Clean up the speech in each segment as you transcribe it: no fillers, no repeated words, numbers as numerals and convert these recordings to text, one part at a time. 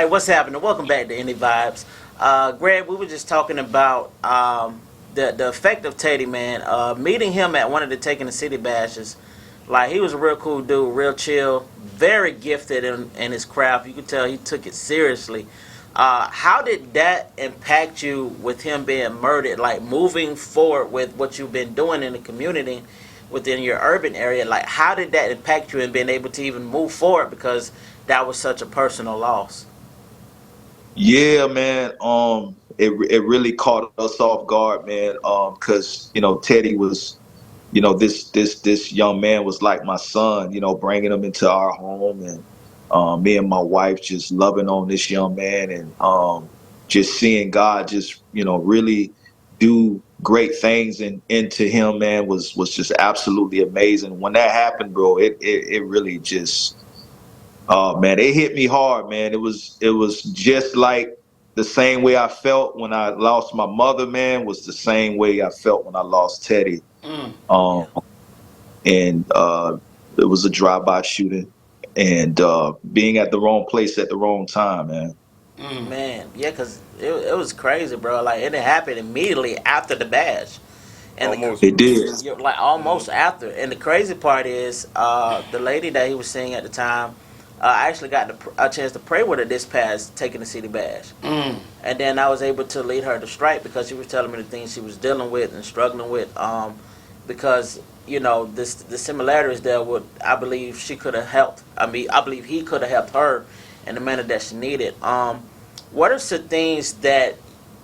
Hey, what's happening? Welcome back to Any Vibes. Greg, we were just talking about the effect of Teddy, man. Meeting him at one of the Taking the City bashes, like he was a real cool dude, real chill, very gifted in his craft. You could tell he took it seriously. How did that impact you with him being murdered? Like moving forward with what you've been doing in the community within your urban area, like how did that impact you in being able to even move forward because that was such a personal loss? Yeah, man. It really caught us off guard, man. Because Teddy was, this young man was like my son. Bringing him into our home, and me and my wife just loving on this young man, and just seeing God just really do great things into him, man, was just absolutely amazing. When that happened, bro, it really just. Oh man, it hit me hard, man. It was just like the same way I felt when I lost my mother, man, was the same way I felt when I lost Teddy. Yeah. Um, and it was a drive-by shooting, and being at the wrong place at the wrong time, man. Man, yeah, cause it was crazy, bro. Like it happened immediately after the bash, and Almost. It did. you're like almost after. And the crazy part is, the lady that he was seeing at the time, I actually got a chance to pray with her this past taking the city bash, and then I was able to lead her to strike because she was telling me the things she was dealing with and struggling with. Because this the similarities there would I believe she could have helped. I mean, I believe he could have helped her in the manner that she needed. What are some things that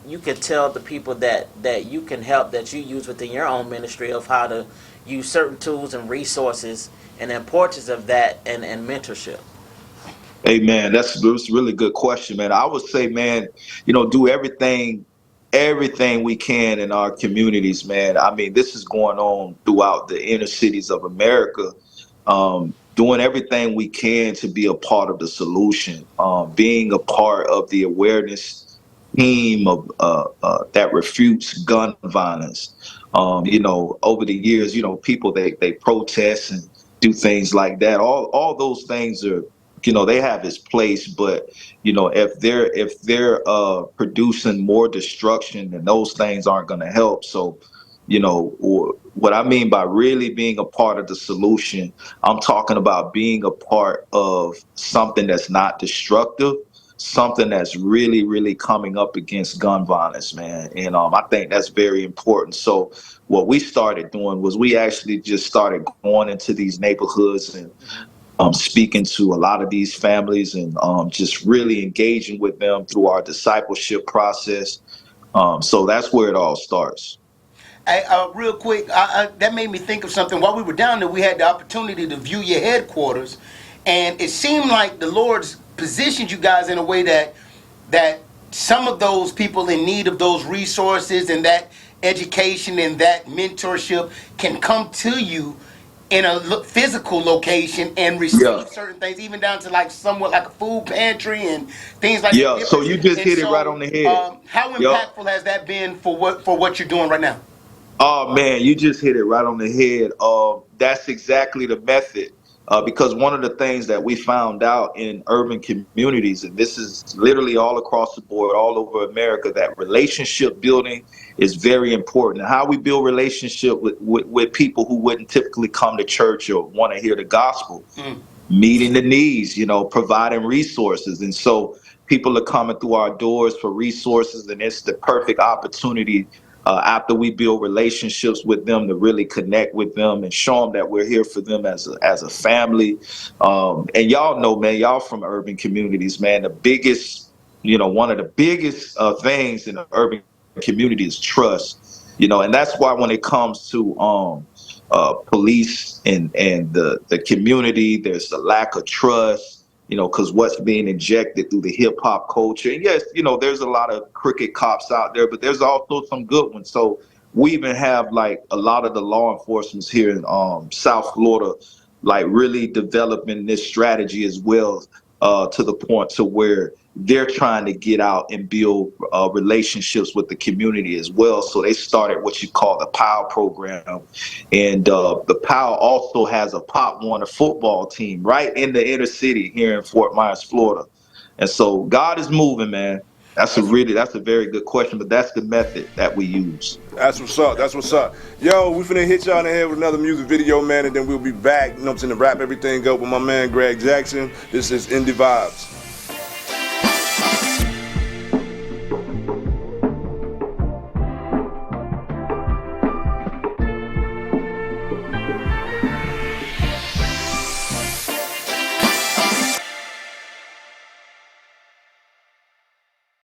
you can tell the people that you can help that you use within your own ministry of how to use certain tools and resources and the importance of that and mentorship? Hey man, that's a really good question, man. I would say, man, do everything we can in our communities, man. I mean, this is going on throughout the inner cities of America. Doing everything we can to be a part of the solution, being a part of the awareness team of that refutes gun violence. Over the years, people they protest and do things like that. All those things are, they have its place, but if they're producing more destruction, then those things aren't going to help. So or what I mean by really being a part of the solution, I'm talking about being a part of something that's not destructive, something that's really, really coming up against gun violence, man. And I think that's very important. So what we started doing was we actually just started going into these neighborhoods and speaking to a lot of these families, and just really engaging with them through our discipleship process. So that's where it all starts. Hey, real quick, that made me think of something. While we were down there, we had the opportunity to view your headquarters, and it seemed like the Lord's positioned you guys in a way that some of those people in need of those resources and that education and that mentorship can come to you in a physical location and Yeah. receive certain things, even down to like somewhat like a food pantry and things like that. Yeah, so Difference. you just And hit it right so, on the head. how Yep. impactful has that been for what you're doing right now? Oh man, you just hit it right on the head. That's exactly the method. Because one of the things that we found out in urban communities, and this is literally all across the board, all over America, that relationship building is very important. And how we build relationship with people who wouldn't typically come to church or want to hear the gospel, Mm. meeting the needs, providing resources. And so people are coming through our doors for resources, and it's the perfect opportunity after we build relationships with them to really connect with them and show them that we're here for them as a family. And y'all know, man, y'all from urban communities, man, one of the biggest things in the urban community is trust. And that's why when it comes to police and the community, there's a lack of trust, because what's being injected through the hip hop culture. And yes, there's a lot of crooked cops out there, but there's also some good ones. So we even have like a lot of the law enforcement here in South Florida, like really developing this strategy as well, to the point to where they're trying to get out and build relationships with the community as well. So they started what you call the POW program, and the POW also has a Pop Warner football team right in the inner city here in Fort Myers, Florida. And so God is moving, man. That's a very good question, but that's the method that we use. That's what's up. That's what's up. Yo, we finna hit y'all in the head with another music video, man, and then we'll be back, you know what I'm saying, to wrap everything up with my man Greg Jackson. This is Indie Vibes.